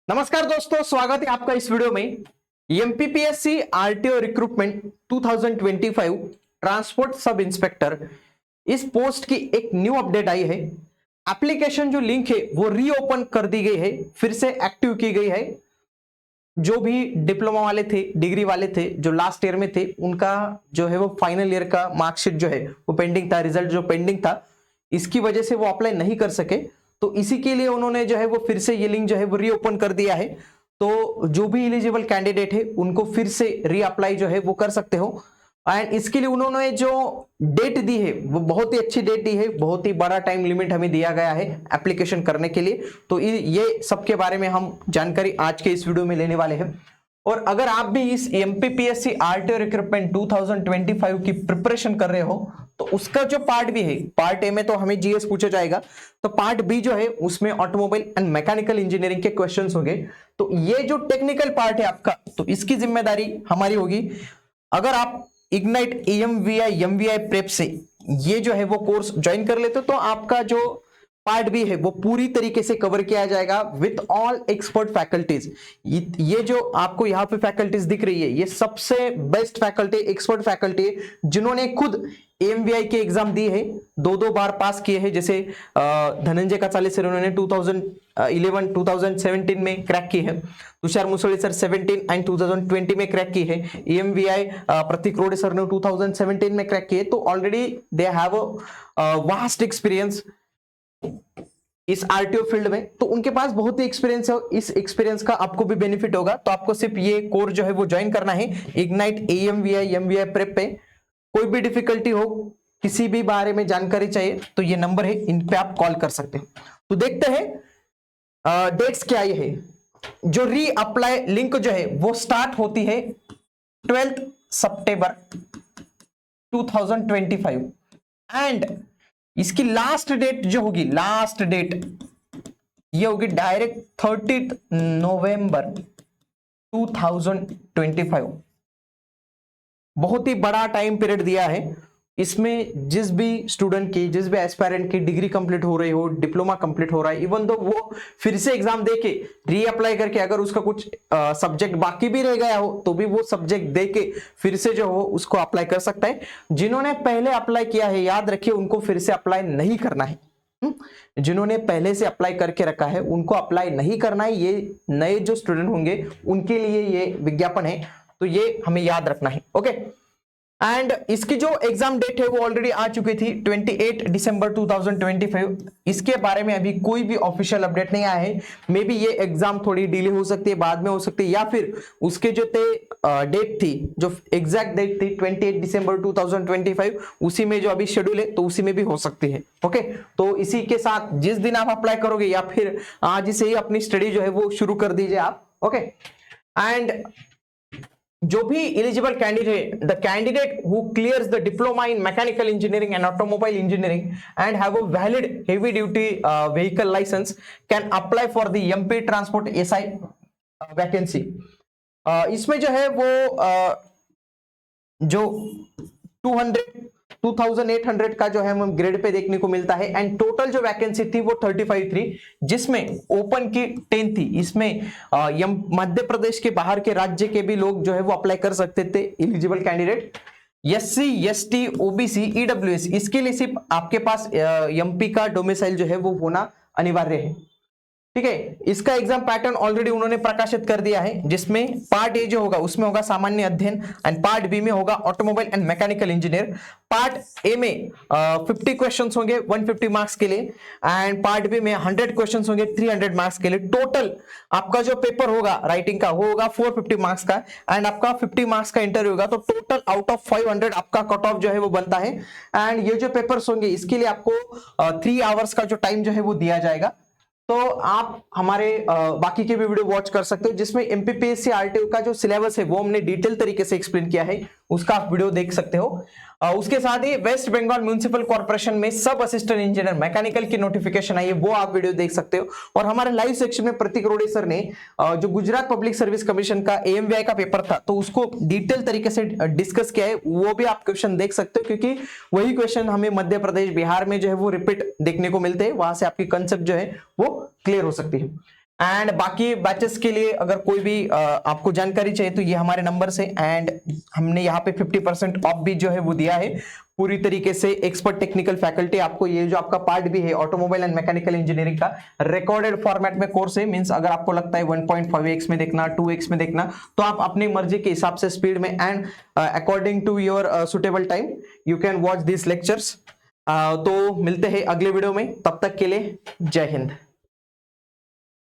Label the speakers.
Speaker 1: नमस्कार दोस्तों, स्वागत है आपका इस वीडियो में। MPPSC RTO recruitment 2025 transport sub inspector इस पोस्ट की एक न्यू अपडेट आई है। एप्लीकेशन जो लिंक है वो रीओपन कर दी गई है, फिर से एक्टिव की गई है। जो भी डिप्लोमा वाले थे, डिग्री वाले थे, जो लास्ट ईयर में थे, उनका जो है वो फाइनल ईयर का मार्कशीट जो है वो पेंडिंग था, रिजल्ट जो पेंडिंग था, इसकी वजह से वो अप्लाई नहीं कर सके। तो इसी के लिए उन्होंने जो है वो फिर से ये लिंक जो है वो रीओपन कर दिया है। तो जो भी एलिजिबल कैंडिडेट है उनको फिर से रीअप्लाई जो है वो कर सकते हो। एंड इसके लिए उन्होंने जो डेट दी है वो बहुत ही अच्छी डेट दी है, बहुत ही बड़ा टाइम लिमिट हमें दिया गया है एप्लीकेशन करने के लिए। तो ये सब के बारे में हम जानकारी आज के इस वीडियो में लेने वाले हैं। और अगर आप भी इस एमपीपीएससी आरटीओ रिक्रूटमेंट 2025 की प्रिपरेशन कर रहे हो तो उसका जो पार्ट भी है, पार्ट ए में तो हमें जीएस पूछा जाएगा, तो पार्ट बी जो है उसमें ऑटोमोबाइल एंड मैकेनिकल इंजीनियरिंग के क्वेश्चंस होंगे। तो ये जो टेक्निकल पार्ट है आपका, तो इसकी जिम्मेदारी हमारी होगी। अगर आप इग्नाइट EMVI MVI प्रेप से ये जो है वो कोर्स ज्वाइन कर लेते हो तो आपका जो पार्ट भी है वो पूरी तरीके से कवर किया जाएगा विथ ऑल एक्सपर्ट फैकल्टीज। ये जो आपको यहाँ पे फैकल्टीज दिख रही है, ये सबसे बेस्ट फैकल्टी, एक्सपर्ट फैकल्टी है जिन्होंने खुद AMVI की एग्जाम दी है, दो बार पास किए हैं। जैसे धनंजय कचाले सर, उन्होंने 2017 में क्रैक की है। तुषार मुसळे सर 17 एंड 2020 में क्रैक की है। EMVI प्रतीक रोडे सर ने 2017 में क्रैक की है। तो already they have a vast experience इस आरटीओ फील्ड में, तो उनके पास बहुत ही एक्सपीरियंस है। इस एक्सपीरियंस का आपको भी बेनिफिट होगा। तो आपको सिर्फ ये कोर्स जो है वो ज्वाइन करना है, इग्नाइट EMVI MVI प्रेप पे। कोई भी डिफिकल्टी हो, किसी भी बारे में जानकारी चाहिए तो ये नंबर है, इन पे आप कॉल कर सकते हैं। तो देखते हैं डेट्स क्या ये है। जो री अप्लाई लिंक जो है वो स्टार्ट होती है 12 सितंबर 2025 एंड इसकी लास्ट डेट जो होगी, लास्ट डेट ये होगी डायरेक्ट 30 नवंबर 2025। बहुत ही बड़ा टाइम पीरियड दिया है। इसमें जिस भी स्टूडेंट की, जिस भी एस्पायरेंट की डिग्री कंप्लीट हो रही हो, डिप्लोमा कंप्लीट हो रहा है, इवन दो वो फिर से एग्जाम देके रीअप्लाई करके अगर उसका कुछ सब्जेक्ट बाकी भी रह गया हो तो भी वो सब्जेक्ट देके फिर से जो हो उसको अप्लाई कर सकता है। जिन्होंने पहले अप्लाई किया है, याद रखिए, उनको फिर से अप्लाई नहीं करना है। जिन्होंने पहले से अप्लाई करके रखा है उनको अप्लाई नहीं करना है। ये नए जो स्टूडेंट होंगे उनके लिए ये विज्ञापन है, तो ये हमें याद रखना है। ओके, एंड इसकी जो एग्जाम डेट है वो ऑलरेडी आ चुकी थी 28 दिसंबर 2025। इसके बारे में अभी कोई भी ऑफिशियल अपडेट नहीं आया है। मे बी ये एग्जाम थोड़ी डिले हो सकती है, बाद में हो सकती है, या फिर उसके जो डेट थी, जो एग्जैक्ट डेट थी 28 दिसंबर 2025, उसी में जो अभी शेड्यूल है तो उसी में भी हो सकती है। ओके, तो इसी के साथ जिस दिन आप अप्लाई करोगे या फिर आज से ही अपनी स्टडी जो है वो शुरू कर दीजिए आप। ओके, एंड जो भी eligible candidate, the candidate who clears the diploma in mechanical engineering and automobile engineering and have a valid heavy duty vehicle licence can apply for the MP transport SI vacancy. इसमें जो है वो जो 2800 का जो है हम ग्रेड पे देखने को मिलता है। एंड टोटल जो वैकेंसी थी वो 35 थी, जिसमें ओपन की 10 थी। इसमें मध्य प्रदेश के बाहर के राज्य के भी लोग जो है वो अप्लाई कर सकते थे, eligible candidate. SC ST OBC EWS, इसके लिए सिर्फ आपके पास MP का डोमिसाइल जो है वो होना अनिवार्य है। ठीक है, इसका एग्जाम पैटर्न ऑलरेडी उन्होंने प्रकाशित कर दिया है, जिसमें पार्ट ए जो होगा उसमें होगा सामान्य अध्ययन एंड पार्ट बी में होगा automobile and mechanical engineer. Part A में 50 क्वेश्चंस होंगे 150 मार्क्स के लिए, एंड पार्ट बी में 100 क्वेश्चंस होंगे 300 मार्क्स के लिए। टोटल आपका जो पेपर होगा राइटिंग का वो होगा 450 मार्क्स का, एंड आपका 50 मार्क्स का इंटरव्यू होगा। तो टोटल आउट ऑफ 500 आपका कट ऑफ जो है वो बनता है। एंड ये जो पेपर्स होंगे इसके लिए आपको 3 आवर्स का जो टाइम जो है वो दिया जाएगा। तो आप हमारे बाकी के भी वीडियो वॉच कर सकते हो, जिसमें एमपीपीएससी आरटीओ का जो सिलेबस है वो हमने डिटेल तरीके से एक्सप्लेन किया है, उसका आप वीडियो देख सकते हो। उसके साथ ही वेस्ट बंगाल म्युनिसिपल कॉर्पोरेशन में सब असिस्टेंट इंजीनियर मैकेनिकल की नोटिफिकेशन आई है, वो आप वीडियो देख सकते हो। और हमारे लाइव सेक्शन में प्रतीक रोडे सर ने जो गुजरात पब्लिक सर्विस कमीशन का AMVI का पेपर था तो उसको डिटेल तरीके से डिस्कस किया है, वो भी आप क्वेश्चन देख सकते हो, क्योंकि वही क्वेश्चन हमें मध्य प्रदेश बिहार में जो है वो रिपीट देखने को मिलते हैं। वहां से आपकी कंसेप्ट जो है वो क्लियर हो सकती है। एंड बाकी बैचेस के लिए अगर कोई भी आपको जानकारी चाहिए तो ये हमारे नंबर से, एंड हमने यहाँ पे 50% ऑफ भी जो है वो दिया है। पूरी तरीके से एक्सपर्ट टेक्निकल फैकल्टी, आपको ये जो आपका पार्ट भी है ऑटोमोबाइल एंड मैकेनिकल इंजीनियरिंग का रिकॉर्डेड फॉर्मेट में कोर्स है। मींस अगर आपको लगता है 1.5x में देखना, 2x में देखना, तो आप अपनी मर्जी के हिसाब से स्पीड में and according to your suitable time you can watch this lectures. तो मिलते हैं अगले वीडियो में, तब तक के लिए जय हिंद।